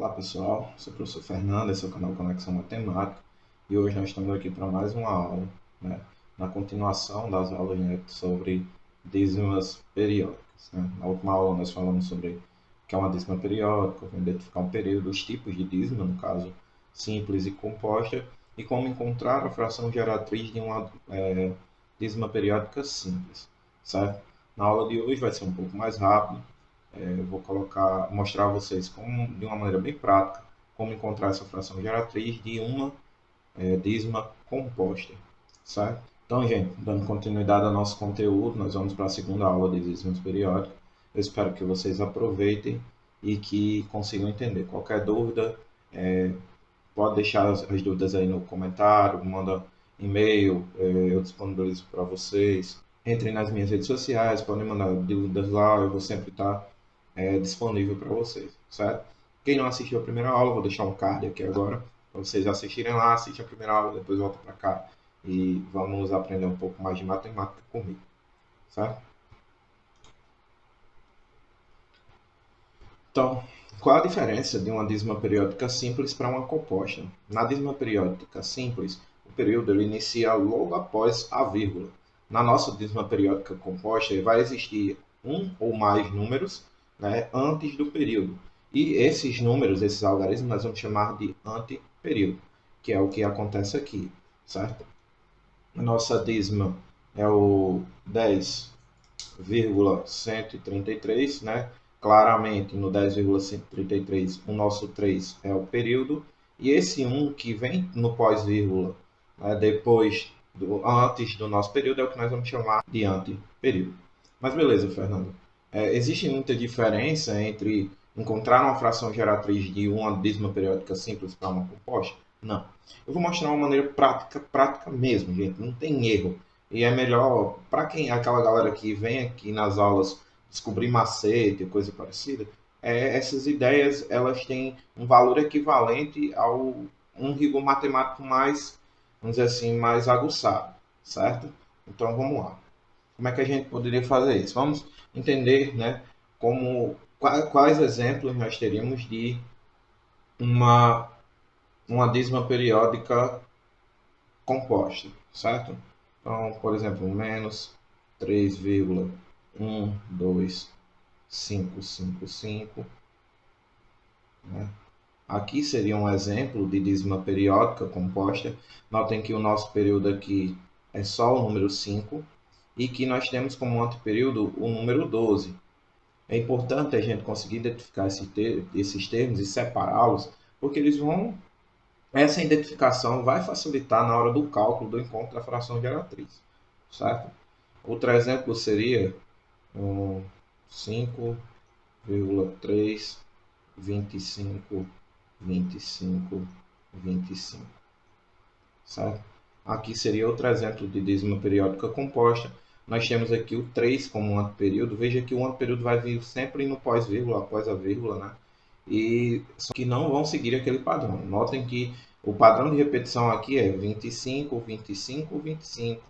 Olá pessoal, sou o professor Fernando, esse é o canal Conexão Matemática e hoje nós estamos aqui para mais uma aula, né, na continuação das aulas, né, sobre dízimas periódicas. Né? Na última aula nós falamos sobre o que é uma dízima periódica, como identificar um período, os tipos de dízima, no caso simples e composta, e como encontrar a fração geratriz de uma dízima periódica simples, certo? Na aula de hoje vai ser um pouco mais rápido. Eu vou mostrar a vocês de uma maneira bem prática como encontrar essa fração geratriz de uma dízima composta, certo? Então, gente, dando continuidade ao nosso conteúdo, nós vamos para a segunda aula de dízimas periódicas. Eu espero que vocês aproveitem e que consigam entender. Qualquer dúvida, pode deixar as dúvidas aí no comentário, manda e-mail, eu disponibilizo para vocês. Entrem nas minhas redes sociais, podem mandar dúvidas lá, eu vou sempre estar disponível para vocês, certo? Quem não assistiu a primeira aula, vou deixar um card aqui agora, para vocês assistirem lá, assistem a primeira aula, depois volta para cá e vamos aprender um pouco mais de matemática comigo, certo? Então, qual a diferença de uma dízima periódica simples para uma composta? Na dízima periódica simples, o período ele inicia logo após a vírgula. Na nossa dízima periódica composta, vai existir um ou mais números, né, antes do período. E esses números, esses algarismos, nós vamos chamar de anteperíodo, que é o que acontece aqui, certo? A nossa dízima é o 10,133, né? Claramente no 10,133 o nosso 3 é o período, e esse 1 que vem no pós-vírgula, né, antes do nosso período, é o que nós vamos chamar de anteperíodo. Mas beleza, Fernando. Existe muita diferença entre encontrar uma fração geratriz de uma dízima periódica simples para uma composta? Não. Eu vou mostrar uma maneira prática mesmo, gente. Não tem erro. E é melhor, para quem aquela galera que vem aqui nas aulas descobrir macete, coisa parecida, essas ideias elas têm um valor equivalente ao um rigor matemático mais, vamos dizer assim, mais aguçado, certo? Então vamos lá. Como é que a gente poderia fazer isso? Vamos entender, né, quais exemplos nós teríamos de uma, uma dízima periódica composta, certo? Então, por exemplo, menos 3,12555, né? Aqui seria um exemplo de dízima periódica composta. Notem que o nosso período aqui é só o número 5 e que nós temos como anteperíodo o número 12. É importante a gente conseguir identificar esses termos e separá-los, porque essa identificação vai facilitar na hora do cálculo do encontro da fração geratriz, certo? Outro exemplo seria 5,3, 25, 25, 25, certo? Aqui seria outro exemplo de dízima periódica composta. Nós temos aqui o 3 como um anteperíodo. Veja que o anteperíodo vai vir sempre no pós-vírgula, após a vírgula, né? E só que não vão seguir aquele padrão. Notem que o padrão de repetição aqui é 25, 25, 25,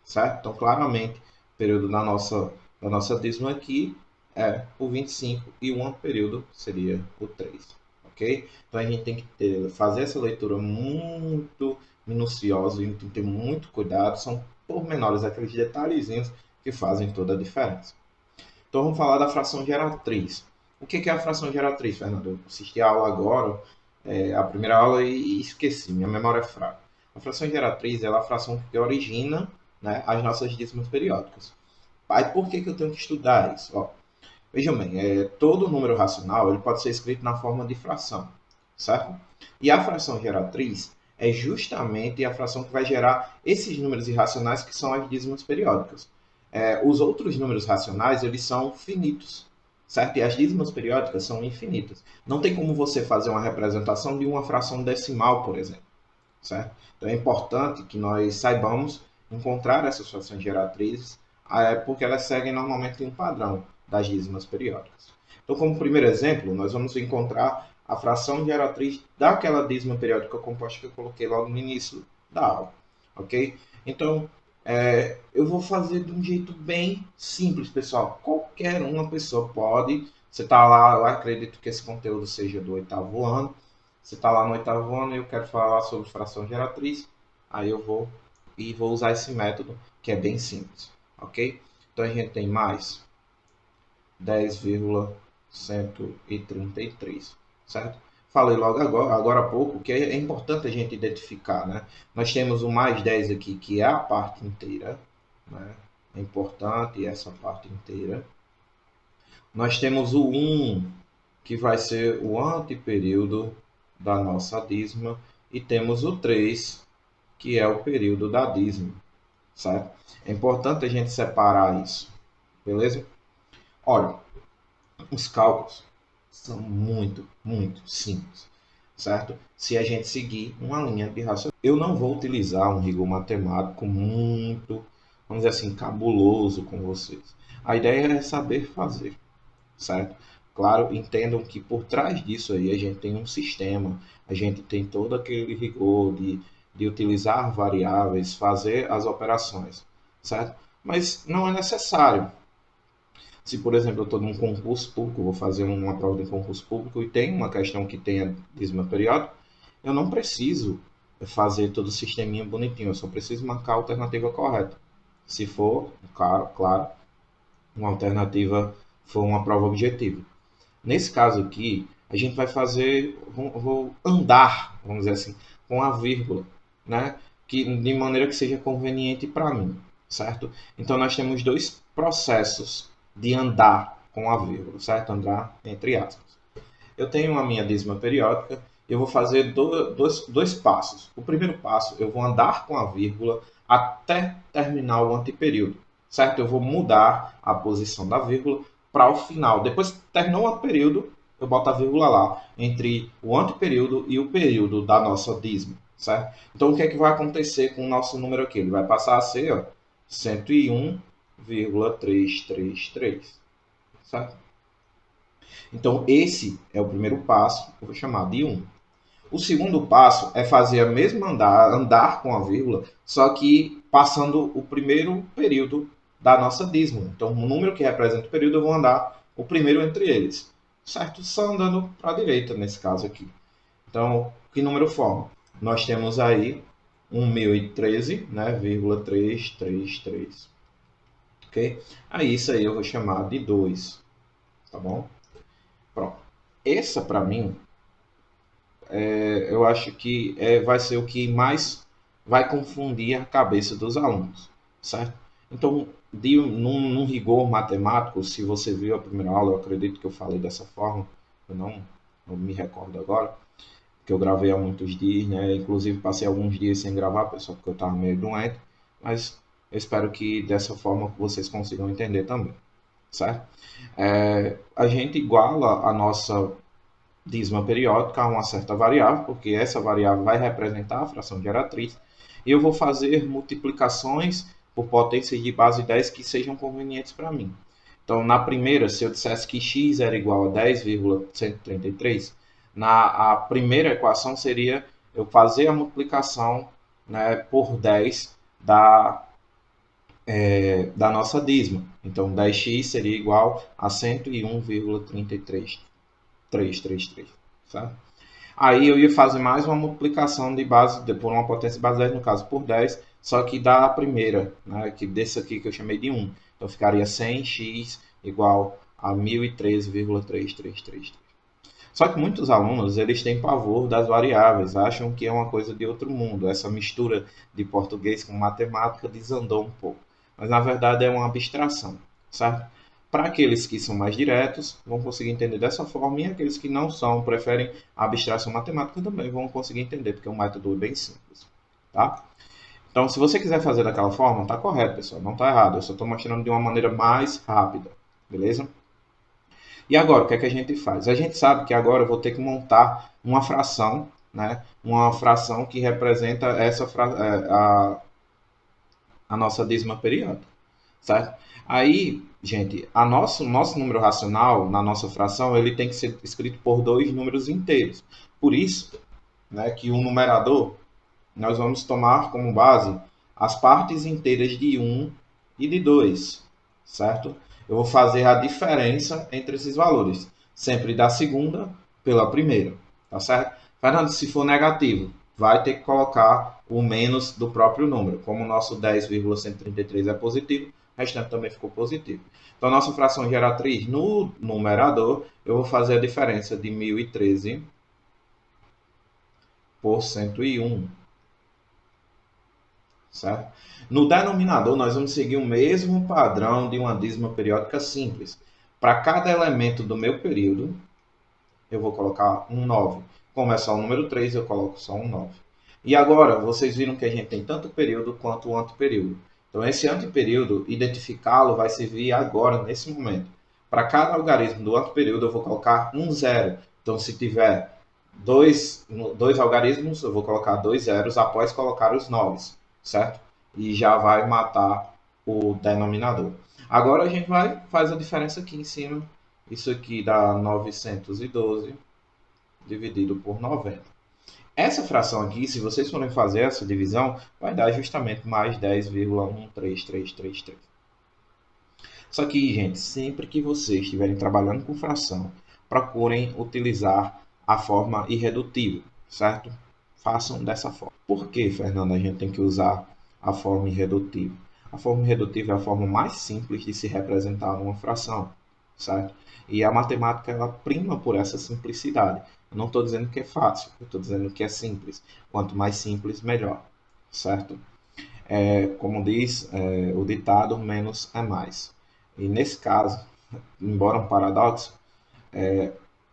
certo? Então, claramente, o período da nossa dízima aqui é o 25 e o anteperíodo seria o 3, ok? Então, a gente tem que fazer essa leitura muito minuciosa, a gente tem que ter muito cuidado, são pormenores, aqueles detalhezinhos que fazem toda a diferença. Então, vamos falar da fração geratriz. O que é a fração geratriz, Fernando? Eu assisti a aula agora, a primeira aula, e esqueci, minha memória é fraca. A fração geratriz é a fração que origina, né, as nossas dízimas periódicas. Aí, por que eu tenho que estudar isso? Ó, vejam bem, todo número racional ele pode ser escrito na forma de fração, certo? E a fração geratriz é justamente a fração que vai gerar esses números irracionais que são as dízimas periódicas. Os outros números racionais eles são finitos, certo? E as dízimas periódicas são infinitas. Não tem como você fazer uma representação de uma fração decimal, por exemplo, certo? Então é importante que nós saibamos encontrar essas frações geratrizes, porque elas seguem normalmente um padrão das dízimas periódicas. Então, como primeiro exemplo, nós vamos encontrar a fração geratriz daquela dízima periódica composta que eu coloquei logo no início da aula, ok? Então, eu vou fazer de um jeito bem simples, pessoal. Qualquer uma pessoa pode Você está lá, eu acredito que esse conteúdo seja do 8º ano. Você está lá no 8º ano e eu quero falar sobre fração geratriz. Aí eu vou usar esse método, que é bem simples, ok? Então a gente tem mais 10,133, certo? Falei logo agora há pouco que é importante a gente identificar, né? Nós temos o mais 10 aqui, que é a parte inteira, né? É importante essa parte inteira. Nós temos o 1, que vai ser o anteperíodo da nossa dízima, e temos o 3, que é o período da dízima, certo? É importante a gente separar isso, beleza? Olha, os cálculos são muito simples, certo? Se a gente seguir uma linha de raciocínio. Eu não vou utilizar um rigor matemático muito, vamos dizer assim, cabuloso com vocês. A ideia é saber fazer, certo? Claro, entendam que por trás disso aí a gente tem um sistema, a gente tem todo aquele rigor de utilizar variáveis, fazer as operações, certo? Mas não é necessário. Se, por exemplo, eu estou num concurso público, vou fazer uma prova de um concurso público e tem uma questão que tenha dízima periódica, eu não preciso fazer todo o sisteminha bonitinho, eu só preciso marcar a alternativa correta. Se for, claro, uma alternativa for uma prova objetiva. Nesse caso aqui, a gente vai fazer, vou andar, vamos dizer assim, com a vírgula, né? Que, de maneira que seja conveniente para mim, certo? Então, nós temos dois processos de andar com a vírgula, certo? Andar entre aspas. Eu tenho a minha dízima periódica, eu vou fazer dois passos. O primeiro passo, eu vou andar com a vírgula até terminar o anteperíodo, certo? Eu vou mudar a posição da vírgula para o final. Depois que terminou o anteperíodo, eu boto a vírgula lá, entre o anteperíodo e o período da nossa dízima, certo? Então, o que é que vai acontecer com o nosso número aqui? Ele vai passar a ser, ó, 101,333, certo? Então, esse é o primeiro passo, eu vou chamar de 1. O segundo passo é fazer a mesma andar com a vírgula, só que passando o primeiro período da nossa dízima. Então, o número que representa o período, eu vou andar o primeiro entre eles, certo? Só andando para a direita, nesse caso aqui. Então, que número forma? Nós temos aí 1013, né, vírgula 333. Ok? Aí, isso aí eu vou chamar de 2, tá bom? Pronto. Essa, para mim, eu acho que vai ser o que mais vai confundir a cabeça dos alunos, certo? Então, num rigor matemático, se você viu a primeira aula, eu acredito que eu falei dessa forma, eu não me recordo agora, que eu gravei há muitos dias, né? Inclusive passei alguns dias sem gravar, pessoal, porque eu estava meio doente, mas eu espero que dessa forma vocês consigam entender também, certo? A gente iguala a nossa dízima periódica a uma certa variável, porque essa variável vai representar a fração geratriz, e eu vou fazer multiplicações por potências de base 10 que sejam convenientes para mim. Então, na primeira, se eu dissesse que x era igual a 10,133, a primeira equação seria eu fazer a multiplicação, né, por 10 da nossa dízima. Então, 10x seria igual a 101,33333, certo? Aí eu ia fazer mais uma multiplicação de base, por uma potência de base 10, no caso por 10, só que da primeira, né, que desse aqui que eu chamei de 1. Então ficaria 100x igual a 1013,333. Só que muitos alunos, eles têm pavor das variáveis, acham que é uma coisa de outro mundo. Essa mistura de português com matemática desandou um pouco. Mas na verdade é uma abstração, certo? Para aqueles que são mais diretos, vão conseguir entender dessa forma, e aqueles que não são, preferem a abstração matemática, também vão conseguir entender, porque é um método bem simples, tá? Então, se você quiser fazer daquela forma, está correto, pessoal, não está errado. Eu só estou mostrando de uma maneira mais rápida, beleza? E agora, o que é que a gente faz? A gente sabe que agora eu vou ter que montar uma fração, né? Uma fração que representa a nossa dízima periódica, certo? Aí, gente, nosso número racional, na nossa fração, ele tem que ser escrito por dois números inteiros. Por isso, né, que o numerador, nós vamos tomar como base as partes inteiras de 1 e de 2, certo? eu vou fazer a diferença entre esses valores, sempre da segunda pela primeira, tá certo? Fernando, se for negativo, vai ter que colocar o menos do próprio número. Como o nosso 10,133 é positivo, o restante também ficou positivo. Então, nossa fração geratriz no numerador, eu vou fazer a diferença de 1013 por 101, certo? No denominador, nós vamos seguir o mesmo padrão de uma dízima periódica simples. Para cada elemento do meu período, eu vou colocar um 9. Como é só o número 3, eu coloco só um 9. E agora, vocês viram que a gente tem tanto o período quanto o anteperíodo. Então, esse anteperíodo, identificá-lo vai servir agora, nesse momento. Para cada algarismo do anteperíodo, eu vou colocar um zero. Então, se tiver dois algarismos, eu vou colocar dois zeros após colocar os noves, certo? E já vai matar o denominador. Agora a gente faz a diferença aqui em cima. Isso aqui dá 912 dividido por 90. Essa fração aqui, se vocês forem fazer essa divisão, vai dar justamente mais 10,13333. Só que, gente, sempre que vocês estiverem trabalhando com fração, procurem utilizar a forma irredutível, certo? Façam dessa forma. Por que, Fernando, a gente tem que usar a forma irredutível? A forma irredutível é a forma mais simples de se representar uma fração, certo? E a matemática, ela prima por essa simplicidade. Eu não estou dizendo que é fácil, eu estou dizendo que é simples. Quanto mais simples, melhor, certo? Como diz o ditado, menos é mais. E nesse caso, embora um paradoxo,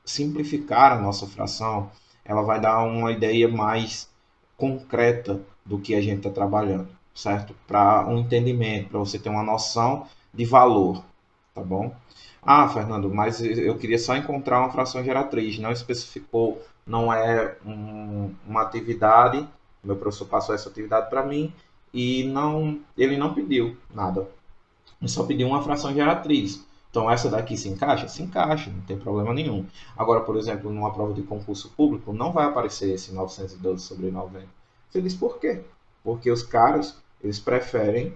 simplificar a nossa fração, ela vai dar uma ideia mais concreta do que a gente está trabalhando, certo? Para um entendimento, para você ter uma noção de valor, tá bom? Ah, Fernando, mas eu queria só encontrar uma fração geratriz, não especificou, não é uma atividade, meu professor passou essa atividade para mim e ele não pediu nada, ele só pediu uma fração geratriz. Então, essa daqui se encaixa? Se encaixa, não tem problema nenhum. Agora, por exemplo, numa prova de concurso público, não vai aparecer esse 912 sobre 90. Você diz por quê? Porque os caras, eles preferem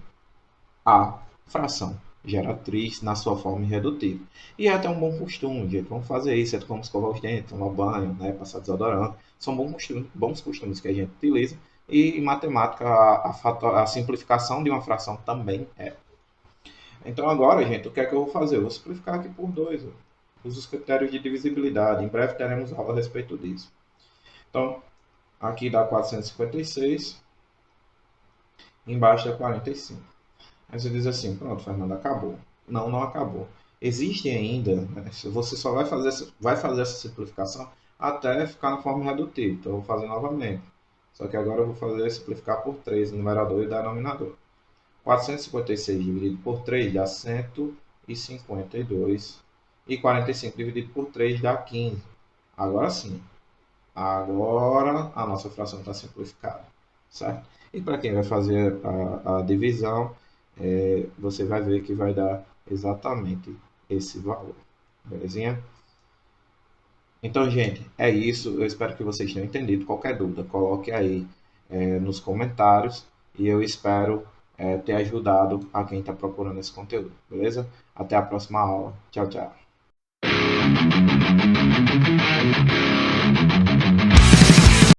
a fração geratriz na sua forma irredutível. E é até um bom costume, gente. Vamos fazer isso, é como escovar os dentes, tomar banho, né, passar desodorante. São bons costumes que a gente utiliza. E em matemática, a simplificação de uma fração também é. Então agora, gente, o que é que eu vou fazer? Eu vou simplificar aqui por 2. Uso os critérios de divisibilidade. Em breve teremos aula a respeito disso. Então, aqui dá 456. Embaixo dá 45. Aí você diz assim, pronto, Fernando, acabou. Não, não acabou. Existem ainda, né, você só vai fazer essa simplificação até ficar na forma redutiva. Então, eu vou fazer novamente. Só que agora eu vou fazer simplificar por 3, numerador e denominador. 456 dividido por 3 dá 152. E 45 dividido por 3 dá 15. Agora sim. Agora a nossa fração está simplificada. Certo? E para quem vai fazer a divisão, você vai ver que vai dar exatamente esse valor. Belezinha? Então, gente, é isso. Eu espero que vocês tenham entendido. Qualquer dúvida, coloque aí nos comentários. E eu espero ter ajudado a quem está procurando esse conteúdo. Beleza? Até a próxima aula. Tchau, tchau.